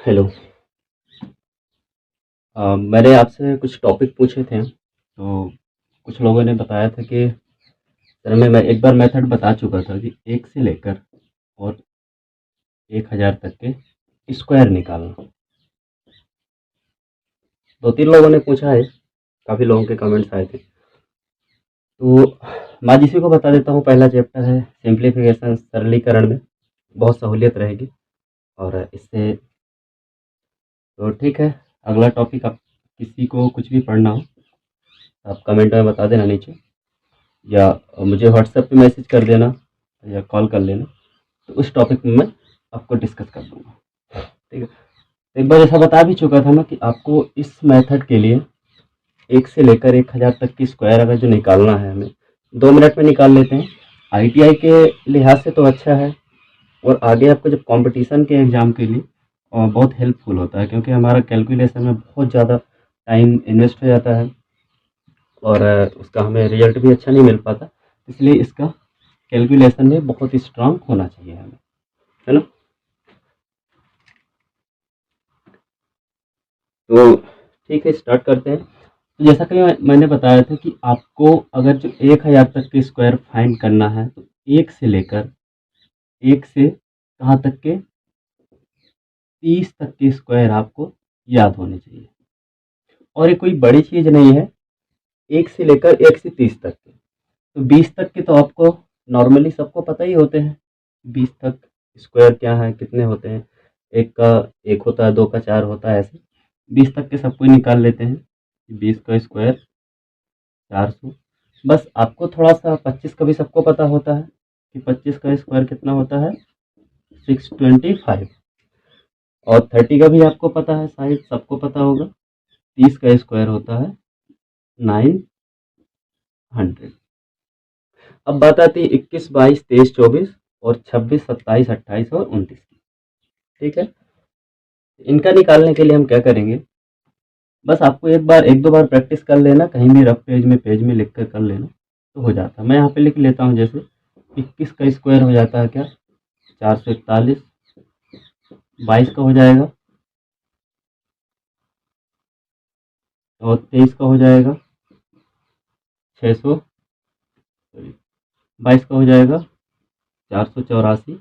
Hello. मैंने आपसे कुछ टॉपिक पूछे थे, तो कुछ लोगों ने बताया था कि सर मैं एक बार मेथड बता चुका था कि 1 से लेकर और 1000 तक के स्क्वायर निकालना। 2-3 लोगों ने पूछा है, काफ़ी लोगों के कमेंट्स आए थे। तो मैं आज इसी को बता देता हूँ। पहला चैप्टर है सिंप्लीफिकेशन, सरलीकरण में बहुत सहूलियत रहेगी और इससे तो ठीक है। अगला टॉपिक, आप किसी को कुछ भी पढ़ना हो आप कमेंट में बता देना नीचे, या मुझे व्हाट्सएप पे मैसेज कर देना या कॉल कर लेना, तो उस टॉपिक में मैं आपको डिस्कस कर दूंगा। ठीक है। तो एक बार ऐसा बता भी चुका था मैं कि आपको इस मेथड के लिए 1 से लेकर 1000 तक की स्क्वायर अगर जो निकालना है हमें 2 मिनट में निकाल लेते हैं। आईटीआई के लिहाज से तो अच्छा है, और आगे आपको जब कंपटीशन के एग्ज़ाम के लिए बहुत हेल्पफुल होता है, क्योंकि हमारा कैलकुलेशन में बहुत ज़्यादा टाइम इन्वेस्ट हो जाता है और उसका हमें रिजल्ट भी अच्छा नहीं मिल पाता। इसलिए इसका कैलकुलेशन में बहुत स्ट्रांग होना चाहिए हमें, है ना। तो ठीक है, स्टार्ट करते हैं। तो जैसा कि मैंने बताया था कि आपको अगर जो 1000 तक के स्क्वायर फाइंड करना है, तो 1 से लेकर 1 से कहाँ तक के 30 तक के स्क्वायर आपको याद होने चाहिए। और ये कोई बड़ी चीज़ नहीं है, 1 से लेकर 1 से 30 तक के। तो 20 तक के तो आपको नॉर्मली सबको पता ही होते हैं। 20 तक स्क्वायर क्या है, कितने होते हैं। एक का 1 होता है, 2 का 4 होता है, ऐसे 20 तक के सबको निकाल लेते हैं। 20 का स्क्वायर 400। बस आपको थोड़ा सा 25 का भी सबको पता होता है कि 25 का स्क्वायर कितना होता है, 625। और 30 का भी आपको पता है, शायद सबको पता होगा, 30 का स्क्वायर होता है 900। अब बात आती है 21, 22, 23, 24 और 26, 27, 28 और 29 की। ठीक है। इनका निकालने के लिए हम क्या करेंगे, बस आपको एक दो बार प्रैक्टिस कर लेना, कहीं भी रफ पेज में लिख कर लेना तो हो जाता है। मैं यहाँ पे लिख लेता हूँ, जैसे 21 का स्क्वायर हो जाता है क्या, 441। 22 का हो जाएगा, और 23 का हो जाएगा 600, 22 का हो जाएगा 484,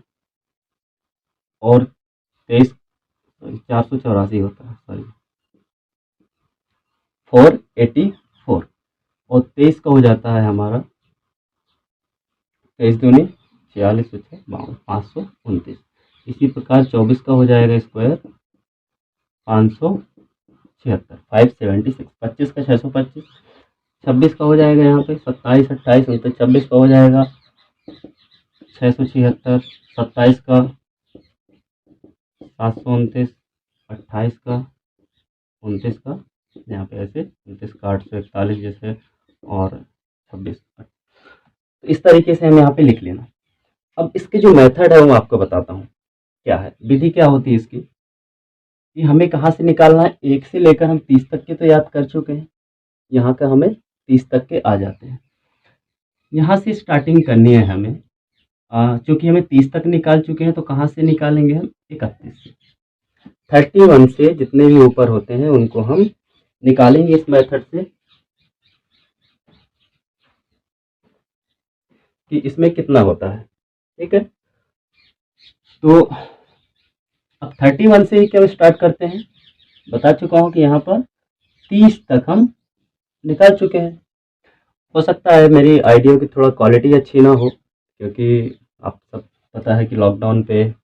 और 23, 484 होता है, सॉरी 484। और 23 का हो जाता है हमारा 23 दूनी 46, 529। इसी प्रकार 24 का हो जाएगा स्क्वायर 576, 576। 25 का 625। 26 का हो जाएगा यहाँ पे 27, 28, 29। 26 का हो जाएगा 676। 27 का 729। 28 का 29 का यहाँ पे ऐसे 29 का 841 जैसे, और 26। तो इस तरीके से हम यहाँ पे लिख लेना। अब इसके जो मेथड है वो आपको बताता हूँ क्या है, विधि क्या होती है इसकी, कि हमें कहाँ से निकालना है। 1 से लेकर हम 30 तक के तो याद कर चुके हैं, यहाँ का हमें 30 तक के आ जाते हैं। यहाँ से स्टार्टिंग करनी है हमें, चूंकि हमें 30 तक निकाल चुके हैं, तो कहाँ से निकालेंगे हम, 31 से। 31 से जितने भी ऊपर होते हैं उनको हम निकालेंगे इस मेथड से, कि इसमें कितना होता है। ठीक है। तो अब 31 से ही क्या स्टार्ट करते हैं, बता चुका हूँ कि यहाँ पर 30 तक हम निकाल चुके हैं। हो सकता है मेरी आइडिया की थोड़ा क्वालिटी अच्छी ना हो, क्योंकि आप सब पता है कि लॉकडाउन पे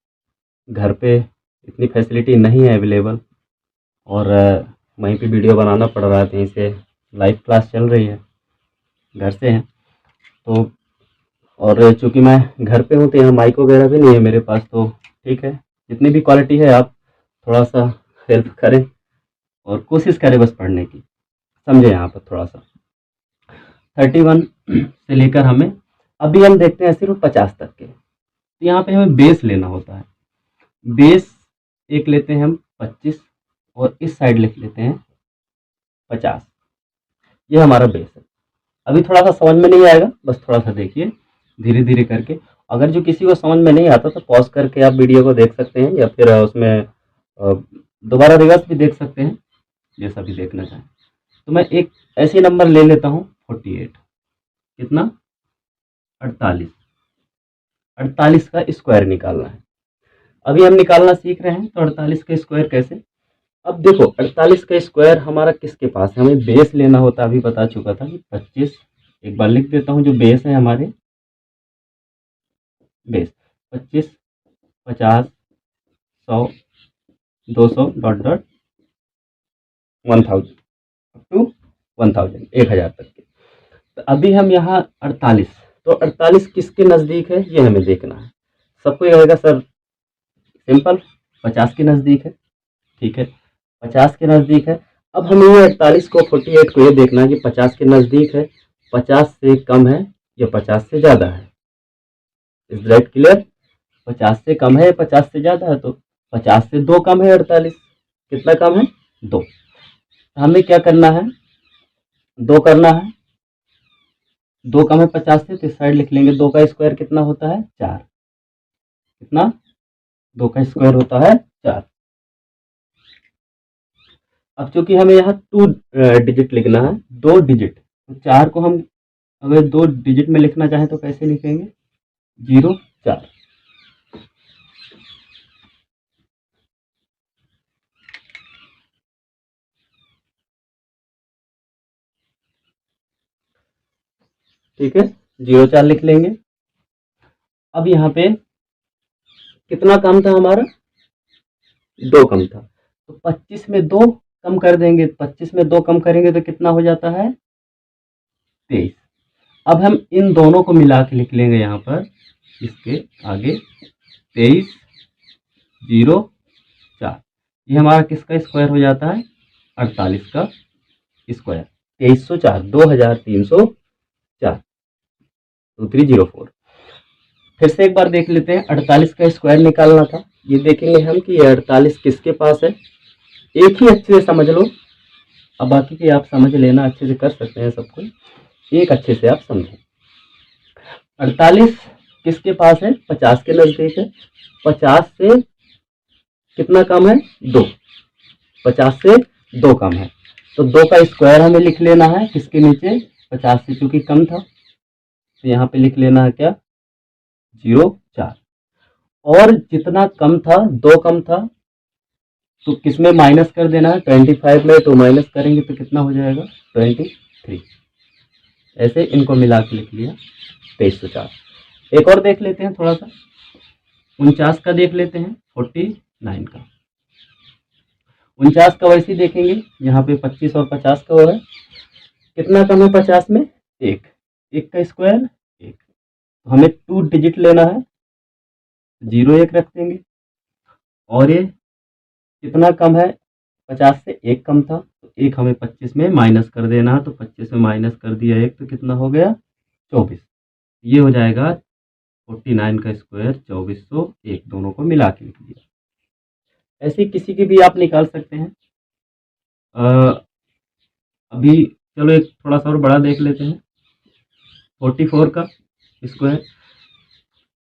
घर पे इतनी फैसिलिटी नहीं है अवेलेबल, और वहीं पे वीडियो बनाना पड़ रहा है, कहीं से लाइव क्लास चल रही है, घर से है। तो और चूंकि मैं घर पे हूँ, तो यहाँ माइक वगैरह भी नहीं है मेरे पास, तो ठीक है, जितनी भी क्वालिटी है आप थोड़ा सा हेल्प करें और कोशिश करें बस पढ़ने की, समझे यहाँ पर थोड़ा सा। 31 से लेकर हमें अभी हम देखते हैं सिर्फ 50 तक के। तो यहाँ पे हमें बेस लेना होता है। बेस एक लेते हैं हम 25, और इस साइड लिख लेते हैं 50। ये हमारा बेस है। अभी थोड़ा सा समझ में नहीं आएगा, बस थोड़ा सा देखिए धीरे धीरे करके। अगर जो किसी को समझ में नहीं आता तो पॉज करके आप वीडियो को देख सकते हैं, या फिर उसमें दोबारा रिवर्स भी देख सकते हैं, जैसा भी देखना चाहें। तो मैं एक ऐसे नंबर ले लेता हूँ 48, कितना 48, 48 का स्क्वायर निकालना है। अभी हम निकालना सीख रहे हैं, तो 48 का स्क्वायर कैसे। अब देखो 48 का स्क्वायर हमारा किसके पास है, हमें बेस लेना होता है। अभी बता चुका था कि 25, एक बार लिख देता हूँ जो बेस है हमारे, base 25, 50, 100, 200 dot dot 1000 up to 1000, 1000 तक के। तो अभी हम यहाँ 48, तो 48 किसके नज़दीक है ये हमें देखना है। सबको ये रहेगा सर सिंपल 50 के नज़दीक है, ठीक है 50 के नज़दीक है। अब हमें ये 48 को 48 को ये देखना है कि 50 के नज़दीक है, 50 से कम है या 50 से ज़्यादा है। इज दैट क्लियर, 50 से कम है या 50 से ज़्यादा है, तो 50 से 2 कम है 48, कितना कम है 2। हमें क्या करना है 2 करना है, 2 कम है 50 से, तो इस साइड लिख लेंगे 2 का स्क्वायर कितना होता है 4, कितना 2 का स्क्वायर होता है 4। अब चूंकि हमें यहाँ 2 डिजिट लिखना है, 2 डिजिट, तो 4 को हम अगर 2 डिजिट में लिखना चाहें तो कैसे लिखेंगे 0 4। ठीक है 0 4 लिख लेंगे। अब यहाँ पे कितना कम था हमारा 2 कम था, तो 25 में 2 कम कर देंगे, 25 में 2 कम करेंगे तो कितना हो जाता है 23। अब हम इन दोनों को मिला के लिख लेंगे यहाँ पर, इसके आगे 23 0 4, ये हमारा किसका स्क्वायर हो जाता है 48 का स्क्वायर, 2304, 2304, 2304। फिर से एक बार देख लेते हैं, 48 का स्क्वायर निकालना था। ये देखेंगे हम कि ये 48 किसके पास है, एक ही अच्छे से समझ लो, अब बाकी के आप समझ लेना, अच्छे से कर सकते हैं सबको, एक अच्छे से आप समझें। 48 किसके पास है 50 के नजदीक है, 50 से कितना कम है 2, 50 से 2 कम है, तो 2 का स्क्वायर हमें लिख लेना है किसके नीचे 50 से, चूंकि कम था तो यहाँ पे लिख लेना है क्या 0 4। और जितना कम था 2 कम था, तो किसमें माइनस कर देना है 25 में, तो माइनस करेंगे तो कितना हो जाएगा 23। ऐसे इनको मिला के लिख लिया 2304। एक और देख लेते हैं थोड़ा सा, 49 का देख लेते हैं, 49 का, 49 का वैसे ही देखेंगे, यहाँ पे 25 और 50 का हो है, कितना कम है 50 में 1, 1 का स्क्वायर 1, तो हमें 2 डिजिट लेना है, 0 1 रख देंगे। और ये कितना कम है 50 से 1 कम था, तो 1 हमें 25 में माइनस कर देना है, तो 25 में माइनस कर दिया 1, तो कितना हो गया 24। ये हो जाएगा 49 का स्क्वायर 2401, दोनों को मिला के लिख दिया। ऐसे किसी की भी आप निकाल सकते हैं। अभी चलो एक थोड़ा सा और बड़ा देख लेते हैं, 44 का स्क्वायर,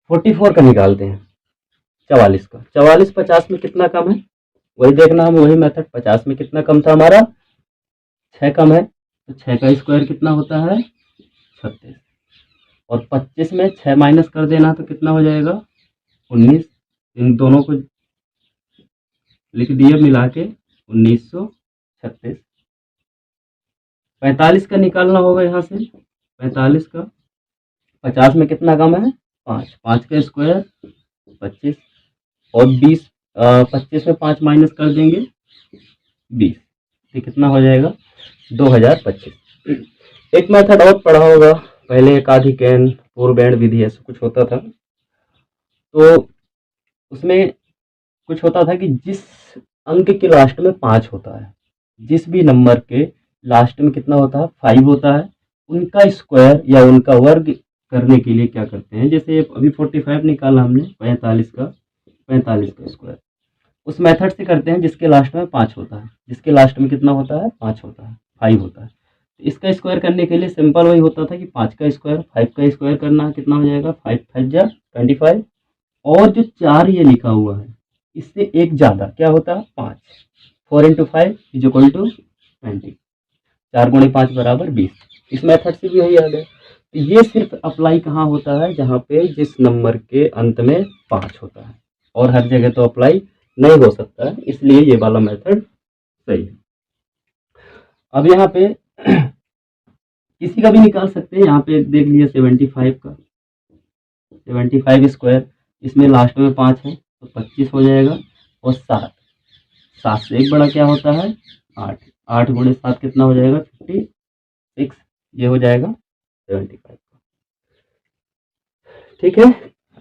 44 का निकालते हैं, 44 का, 44 50 में कितना कम है वही देखना, हम वही मेथड, 50 में कितना कम था हमारा 6 कम है, तो 6 का स्क्वायर कितना होता है 36, और 25 में 6 माइनस कर देना तो कितना हो जाएगा 19, इन दोनों को लिख दिए मिला के 1936। 45 का निकालना होगा यहाँ से, 45 का 50 में कितना कम है 5, 5 का स्क्वायर 25, और 20, 25 में 5 माइनस कर देंगे 20, तो कितना हो जाएगा 2025। एक मेथड और पढ़ा होगा पहले, एकाधिकैन पूर्वैण विधि ऐसा कुछ होता था, तो उसमें कुछ होता था कि जिस अंक के लास्ट में 5 होता है, जिस भी नंबर के लास्ट में कितना होता है 5 होता है, उनका स्क्वायर या उनका वर्ग करने के लिए क्या करते हैं, जैसे अभी 45 निकाला हमने, 45 का स्क्वायर उस मेथड से करते हैं जिसके लास्ट में 5 होता है, जिसके लास्ट में कितना होता है 5 होता है, 5 होता है। तो इसका स्क्वायर करने के लिए सिंपल वही होता था कि 5 का स्क्वायर 5 का स्क्वायर करना है, कितना हो जाएगा 5 5 जा 25, और जो 4 ये लिखा हुआ है इससे एक ज़्यादा क्या होता है 5, 4 × 5 = 20, 4 × 5 = 20। इस मेथड से भी वही आ गया। तो ये सिर्फ अप्लाई कहाँ होता है, जहाँ पे जिस नंबर के अंत में 5 होता है, और हर जगह तो अप्लाई नहीं हो सकता है, इसलिए ये वाला मेथड सही है। अब यहाँ पे किसी का भी निकाल सकते हैं। यहाँ पे देख लीजिए 75 का 75 स्क्वायर, इसमें लास्ट में 5 है तो 25 हो जाएगा, और 7 से एक बड़ा क्या होता है 8, 8 × 7 कितना हो जाएगा 56, ये हो जाएगा 75। ठीक है।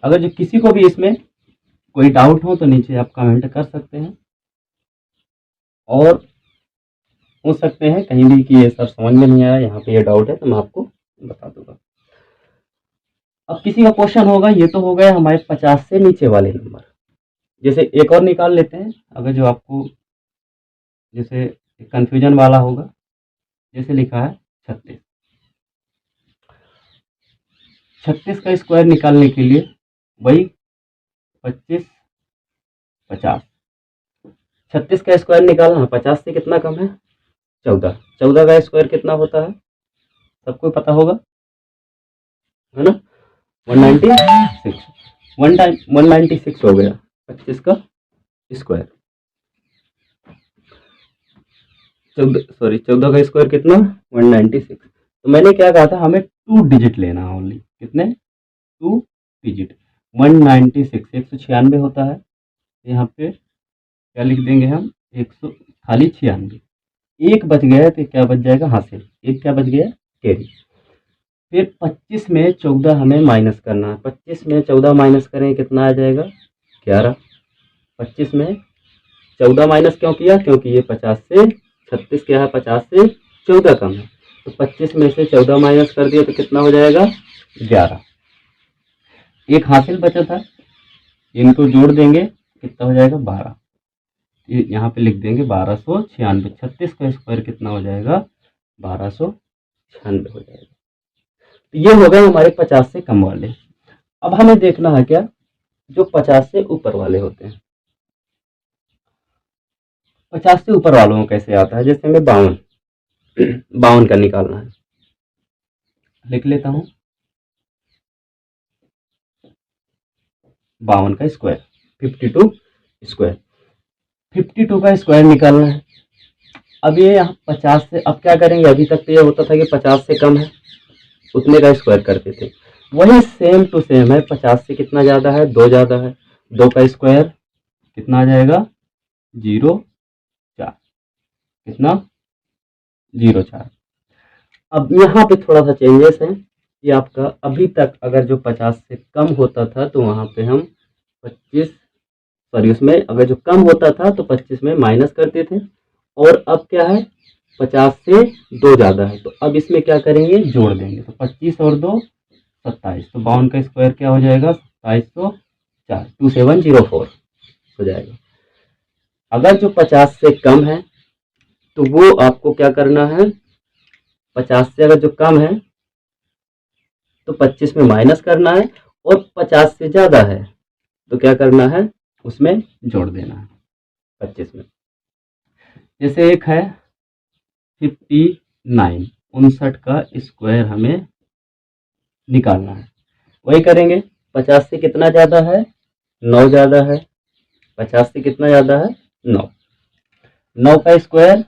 अगर जो किसी को भी इसमें कोई डाउट हो तो नीचे आप कमेंट कर सकते हैं, और पूछ सकते हैं कहीं भी कि ये सर समझ में नहीं आया, यहाँ पे ये डाउट है, तो मैं आपको बता दूंगा। अब किसी का क्वेश्चन होगा, ये तो हो गए हमारे 50 से नीचे वाले नंबर। जैसे एक और निकाल लेते हैं, अगर जो आपको जैसे कंफ्यूजन वाला होगा, जैसे लिखा है 36, 36 का स्क्वायर निकालने के लिए वही 25, 50, 36 का स्क्वायर निकालना है, 50 से कितना कम है 14, 14 का स्क्वायर कितना होता है सबको पता होगा, है ना 196, 196 हो गया 25 का स्क्वायर। 14 का स्क्वायर कितना 196। तो मैंने क्या कहा था, हमें 2 डिजिट लेना है ओनली, कितने 2 डिजिट। 196 196 होता है, यहाँ पे क्या लिख देंगे हम 100 खाली 96, एक बच गया तो क्या बच जाएगा हासिल, एक क्या बच गया कैरी। फिर 25 में 14 हमें माइनस करना है, 25 में 14 माइनस करें कितना आ जाएगा 11। 25 में 14 माइनस क्यों किया, क्योंकि ये 50 से 36 क्या है 50 से 14 कम है, तो 25 में से 14 माइनस कर दिया तो कितना हो जाएगा 11, एक हासिल बचा था, इनको जोड़ देंगे कितना हो जाएगा 12, यहाँ पे लिख देंगे 1296। 36 का स्क्वायर कितना हो जाएगा 1296 हो जाएगा। तो ये हो गए हमारे 50 से कम वाले। अब हमें देखना है क्या, जो 50 से ऊपर वाले होते हैं। 50 से ऊपर वालों में कैसे आता है, जैसे हमें 52 का निकालना है, लिख लेता हूं 52 का स्क्वायर 52 स्क्वायर, 52 का स्क्वायर निकालना है। अब ये यहाँ 50 से, अब क्या करेंगे, अभी तक तो ये होता था कि 50 से कम है उतने का स्क्वायर करते थे, वही सेम टू सेम है। 50 से कितना ज़्यादा है 2 ज़्यादा है, 2 का स्क्वायर कितना आ जाएगा 0,4, कितना 0,4। अब यहाँ पे थोड़ा सा चेंजेस है कि आपका अभी तक अगर जो 50 से कम होता था तो वहाँ पे हम 25, सॉरी उसमें अगर जो कम होता था तो 25 में माइनस करते थे, और अब क्या है 50 से 2 ज़्यादा है, तो अब इसमें क्या करेंगे जोड़ देंगे, तो 25 और 2 27, तो 52 का स्क्वायर क्या हो जाएगा 2704, 2704 हो जाएगा। अगर जो 50 से कम है तो वो आपको क्या करना है, 50 से अगर जो कम है तो 25 में माइनस करना है, और 50 से ज़्यादा है तो क्या करना है उसमें जोड़ देना है 25 में। जैसे एक है 59, 59 का स्क्वायर हमें निकालना है, वही करेंगे। 50 से कितना ज़्यादा है 9 ज़्यादा है, 50 से कितना ज़्यादा है 9, 9 का स्क्वायर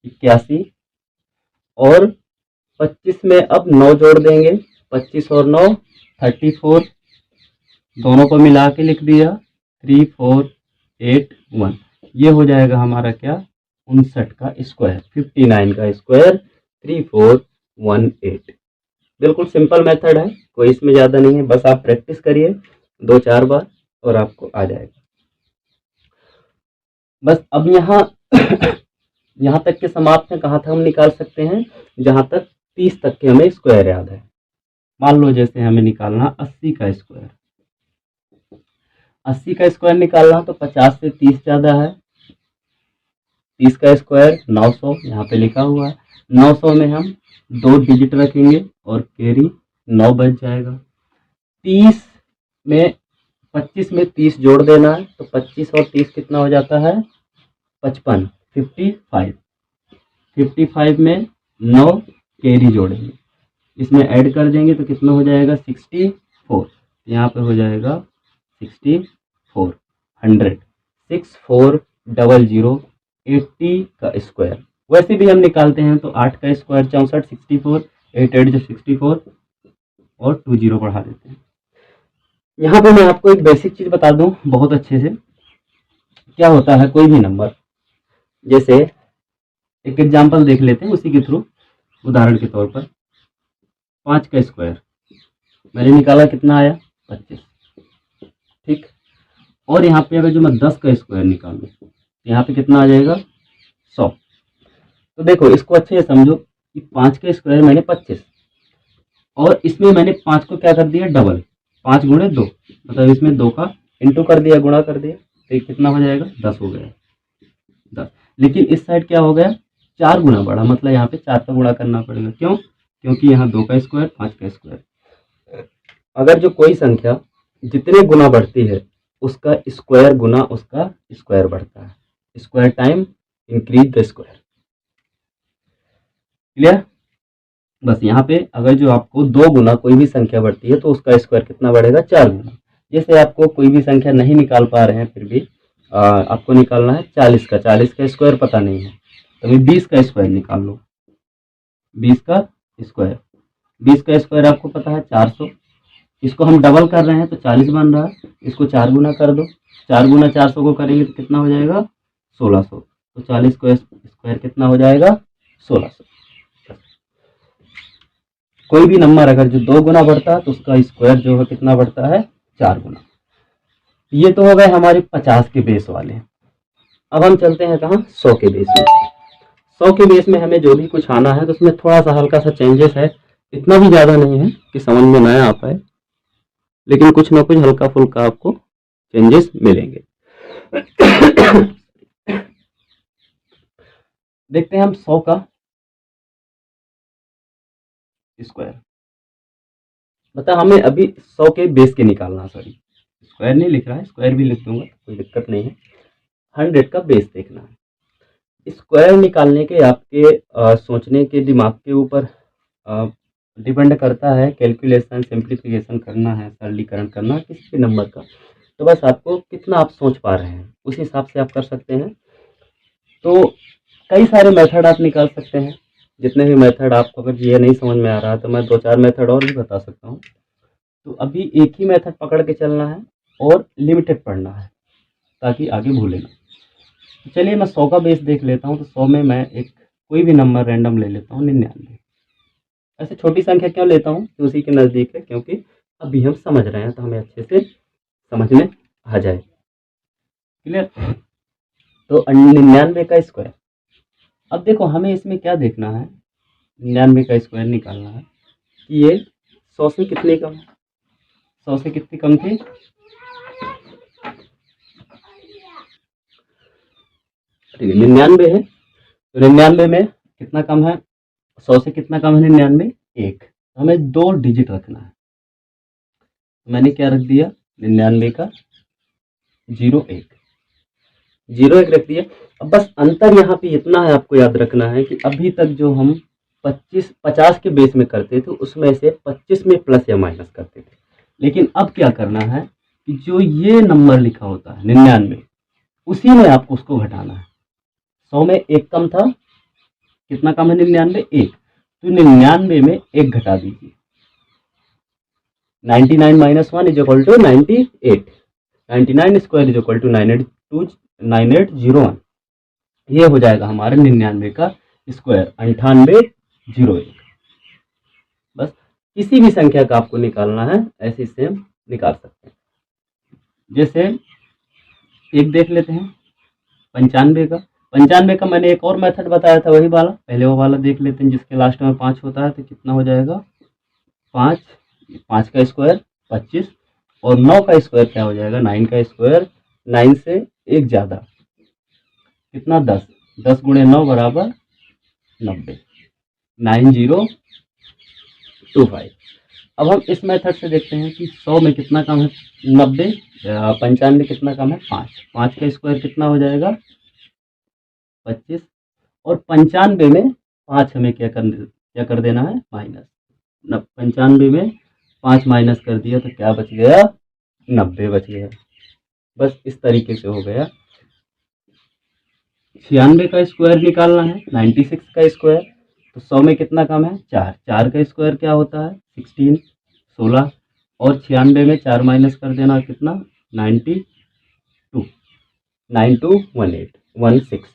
81, और 25 में अब 9 जोड़ देंगे, 25 और 9 34, दोनों को मिला के लिख दिया 3481, ये हो जाएगा हमारा क्या 59 का स्क्वायर, 59 का स्क्वायर 3418। बिल्कुल सिंपल मेथड है, कोई इसमें ज़्यादा नहीं है, बस आप प्रैक्टिस करिए 2-4 बार और आपको आ जाएगा। बस अब यहाँ यहाँ तक के समाप्त है, कहाँ तक हम निकाल सकते हैं, जहाँ तक 30 तक के हमें स्क्वायर याद है। मान लो जैसे हमें निकालना 80 का स्क्वायर, 80 का स्क्वायर निकालना तो 50 से 30 ज़्यादा है, 30 का स्क्वायर 900 यहाँ पे लिखा हुआ है, 900 में हम 2 डिजिट रखेंगे और कैरी 9 बच जाएगा। 30 में 25 में 30 जोड़ देना है, तो 25 और 30 कितना हो जाता है 55, 55। 55 में 9 कैरी जोड़ेंगे, इसमें ऐड कर देंगे तो कितना हो जाएगा 64। यहाँ पे हो जाएगा 64, 100, 6400, 80 का स्क्वायर। वैसे भी हम निकालते हैं तो 8 का स्क्वायर 64, 64, 8 8 जो 64 और 2 जीरो बढ़ा देते हैं। यहाँ पे मैं आपको एक बेसिक चीज बता दूं बहुत अच्छे से, क्या होता है कोई भी नंबर, जैसे एक एग्जांपल देख लेते हैं उसी के थ्रू, उदाहरण के तौर पर 5 का स्क्वायर मैंने निकाला, कितना आया 25, ठीक। और यहाँ पे अगर जो मैं 10 का स्क्वायर निकालूं तो यहाँ पे कितना आ जाएगा 100। तो देखो इसको अच्छे से समझो कि 5 का स्क्वायर मैंने 25 और इसमें मैंने 5 को क्या कर दिया डबल, 5 गुणे 2, मतलब इसमें 2 का इंटू कर दिया, गुणा कर दिया, तो ये कितना हो जाएगा 10 हो गया 10। लेकिन इस साइड क्या हो गया 4 गुना बढ़ा, मतलब यहाँ पे 4 का गुणा करना पड़ेगा, क्यों, क्योंकि यहाँ 2 का स्क्वायर 5 का स्क्वायर। अगर जो कोई संख्या जितने गुना बढ़ती है उसका स्क्वायर गुना उसका स्क्वायर बढ़ता है, square time increase the square. Clear. बस यहाँ पे अगर जो आपको 2 गुना कोई भी संख्या बढ़ती है तो उसका स्क्वायर कितना बढ़ेगा 4 गुना। जैसे आपको कोई भी संख्या नहीं निकाल पा रहे हैं, फिर भी आपको निकालना है 40 का, 40 का स्क्वायर पता नहीं है तो अभी 20 का स्क्वायर निकाल लो, 20 का स्क्वायर, 20 का स्क्वायर आपको पता है 400, इसको हम डबल कर रहे हैं तो 40 बन रहा है, इसको 4 गुना कर दो, 4 गुना 400 को करेंगे तो कितना हो जाएगा 1600, तो 40 का स्क्वायर कितना हो जाएगा 1600। कोई भी नंबर अगर जो 2 गुना बढ़ता है तो उसका स्क्वायर जो है कितना बढ़ता है 4 गुना। ये तो हो गए हमारे 50 के बेस वाले। अब हम चलते हैं कहाँ 100 के बेस में। 100 के बेस में हमें जो भी कुछ आना है तो उसमें थोड़ा सा हल्का सा चेंजेस है, इतना भी ज़्यादा नहीं है कि समझ में ना आ पाए, लेकिन कुछ ना कुछ हल्का फुल्का आपको चेंजेस मिलेंगे। देखते हैं हम 100 का स्क्वायर, मतलब हमें अभी 100 के बेस के निकालना, सॉरी स्क्वायर नहीं लिख रहा है, स्क्वायर भी लिख दूंगा कोई दिक्कत नहीं है, 100 का बेस देखना है। स्क्वायर निकालने के आपके सोचने के दिमाग के ऊपर डिपेंड करता है, कैलकुलेशन सिंप्लीफिकेशन करना है, सरलीकरण करना किसी भी नंबर का, तो बस आपको कितना आप सोच पा रहे हैं उस हिसाब से आप कर सकते हैं। तो कई सारे मेथड आप निकाल सकते हैं, जितने भी मेथड आपको अगर ये नहीं समझ में आ रहा है तो मैं 2-4 मेथड और भी बता सकता हूँ। तो अभी एक ही मेथड पकड़ के चलना है और लिमिटेड पढ़ना है ताकि आगे भूले ना। तो चलिए मैं 100 का बेस देख लेता हूँ। तो 100 में मैं एक कोई भी नंबर रैंडम ले लेता हूँ 99। ऐसे छोटी संख्या क्यों लेता हूँ कि उसी के नज़दीक है, क्योंकि अभी हम समझ रहे हैं तो हमें अच्छे से समझ में आ जाए। क्लियर। तो 99 का स्क्वायर, अब देखो हमें इसमें क्या देखना है, 99 का स्क्वायर निकालना है कि ये 100 से कितने कम है, 100 से कितनी कम थी, ठीक है 99 है, तो 99 में कितना कम है, 100 से कितना कम है 99, 1, हमें 2 डिजिट रखना है। मैंने क्या रख दिया 99 का 01, 01 रख दिया। अब बस अंतर यहाँ पे इतना है, आपको याद रखना है कि अभी तक जो हम 50 के बेस में करते थे उसमें से 25 में प्लस या माइनस करते थे, लेकिन अब क्या करना है कि जो ये नंबर लिखा होता है 99, उसी में आपको उसको घटाना है। 100 में 1 कम था, कितना कम है 99, 1, तो 99 में 1 घटा दीजिए, 99 minus 1 is equal to 98, 99 square is equal to 9801, ये हो जाएगा हमारे 99 का स्क्वायर 9801। बस किसी भी संख्या का आपको निकालना है ऐसे सेम निकाल सकते हैं। जैसे एक देख लेते हैं 95 का, 95 का मैंने एक और मेथड बताया था, वही वाला, पहले वो वाला देख लेते हैं जिसके लास्ट में 5 होता है, तो कितना हो जाएगा 5, 5 का स्क्वायर 25, और 9 का स्क्वायर क्या हो जाएगा 9 का स्क्वायर, 9 से एक ज़्यादा कितना 10, 10 गुणे 9 बराबर 90, 9025। अब हम इस मेथड से देखते हैं कि 100 में कितना कम है 90, 95 कितना कम है 5, 5 का स्क्वायर कितना हो जाएगा 25, और 95 में 5 हमें क्या कर देना है माइनस, 95 में 5 माइनस कर दिया तो क्या बच गया 90 बच गया। बस इस तरीके से हो गया। 96 का स्क्वायर निकालना है, 96 का स्क्वायर, तो 100 में कितना कम है 4, 4 का स्क्वायर क्या होता है 16, 16, और 96 में 4 माइनस कर देना कितना 92, 9218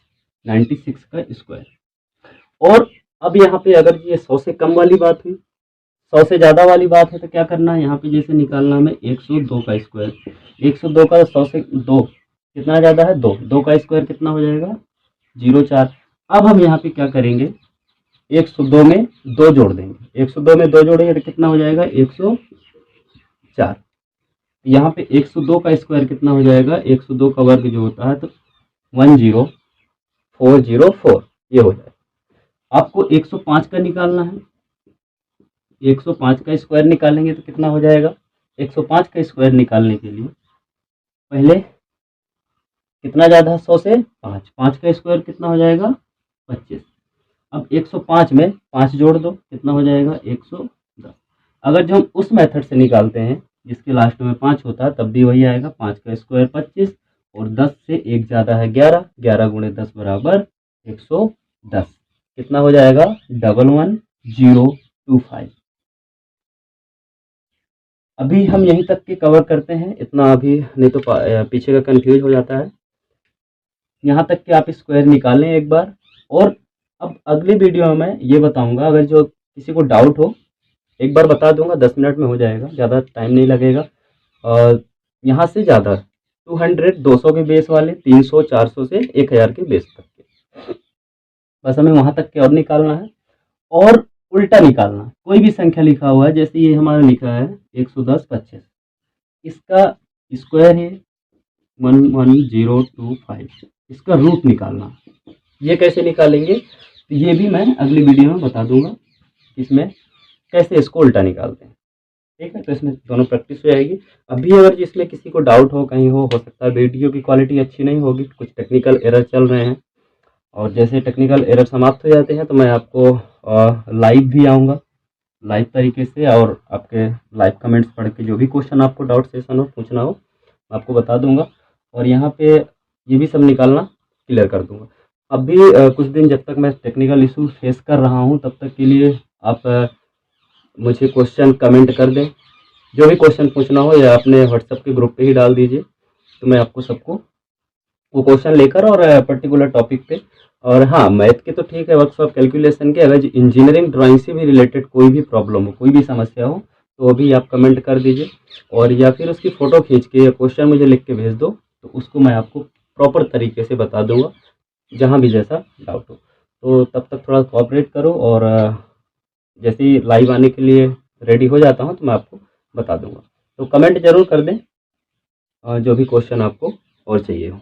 96 का स्क्वायर। और अब यहाँ पे अगर ये 100 से कम वाली बात हुई, 100 से ज़्यादा वाली बात है तो क्या करना है, यहाँ पे जैसे निकालना हमें 102 का स्क्वायर, 102 का 100 से 2 कितना ज़्यादा है 2, 2 का स्क्वायर कितना हो जाएगा 04। अब हम यहाँ पे क्या करेंगे 102 में 2 जोड़ देंगे, 102 में 2 जोड़ेंगे तो कितना हो जाएगा 104। यहाँ पे 102 का स्क्वायर कितना हो जाएगा, 102 का वर्ग जो होता है तो 10404 ये हो जाएगा। आपको 105 का निकालना है, 105 का स्क्वायर निकालेंगे तो कितना हो जाएगा, 105 का स्क्वायर निकालने के लिए पहले कितना ज़्यादा है 100 से 5, 5 का स्क्वायर कितना हो जाएगा 25। अब 105 में 5 जोड़ दो कितना हो जाएगा 110। अगर जो हम उस मेथड से निकालते हैं जिसके लास्ट में 5 होता है तब भी वही आएगा, 5 का स्क्वायर 25 और 10 से 1 ज़्यादा है 11, 11 गुणे 10 बराबर 110, कितना हो जाएगा 11025। अभी हम यहीं तक के कवर करते हैं, इतना अभी नहीं तो पीछे का कंफ्यूज हो जाता है। यहाँ तक कि आप स्क्वायर निकालें एक बार। और अब अगली वीडियो में मैं ये बताऊंगा, अगर जो किसी को डाउट हो एक बार बता दूंगा, 10 मिनट में हो जाएगा, ज़्यादा टाइम नहीं लगेगा। यहाँ से ज़्यादा 200 200 के बेस वाले, 300 400 से 1000 के बेस तक के, बस हमें वहाँ तक के और निकालना है। और उल्टा निकालना, कोई भी संख्या लिखा हुआ है जैसे ये हमारा लिखा है 110 25, इसका स्क्वायर है 11025, इसका रूट निकालना, ये कैसे निकालेंगे तो ये भी मैं अगली वीडियो में बता दूंगा इसमें कैसे इसको उल्टा निकालते हैं, ठीक है। तो इसमें दोनों प्रैक्टिस हो जाएगी। अभी अगर जिसमें किसी को डाउट हो कहीं हो सकता है वीडियो की क्वालिटी अच्छी नहीं होगी, कुछ टेक्निकल एरर चल रहे हैं, और जैसे टेक्निकल एरर समाप्त हो जाते हैं तो मैं आपको लाइव भी आऊँगा, लाइव तरीके से, और आपके लाइव कमेंट्स पढ़ के जो भी क्वेश्चन आपको डाउट सेशन हो पूछना हो आपको बता दूंगा, और यहाँ पे ये भी सब निकालना क्लियर कर दूंगा। अभी कुछ दिन जब तक मैं टेक्निकल इशू फेस कर रहा हूँ तब तक के लिए आप मुझे क्वेश्चन कमेंट कर दें, जो भी क्वेश्चन पूछना हो या अपने व्हाट्सएप के ग्रुप पे ही डाल दीजिए, तो मैं आपको सबको वो क्वेश्चन लेकर और पर्टिकुलर टॉपिक पे, और हाँ मैथ के तो ठीक है, वर्कशॉप कैलकुलेशन के, अगर इंजीनियरिंग ड्राइंग से भी रिलेटेड कोई भी प्रॉब्लम हो कोई भी समस्या हो तो अभी आप कमेंट कर दीजिए, और या फिर उसकी फ़ोटो खींच के या क्वेश्चन मुझे लिख के भेज दो तो उसको मैं आपको प्रॉपर तरीके से बता दूंगा जहाँ भी जैसा डाउट हो। तो तब तक थोड़ा कोऑपरेट करो, और जैसे ही लाइव आने के लिए रेडी हो जाता हूँ तो मैं आपको बता दूंगा। तो कमेंट ज़रूर कर दें जो भी क्वेश्चन आपको और चाहिए हो,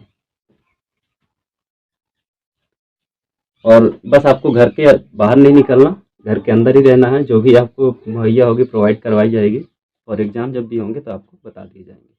और बस आपको घर के बाहर नहीं निकलना, घर के अंदर ही रहना है, जो भी आपको मुहैया होगी प्रोवाइड करवाई जाएगी, और एग्ज़ाम जब भी होंगे तो आपको बता दिए जाएंगे।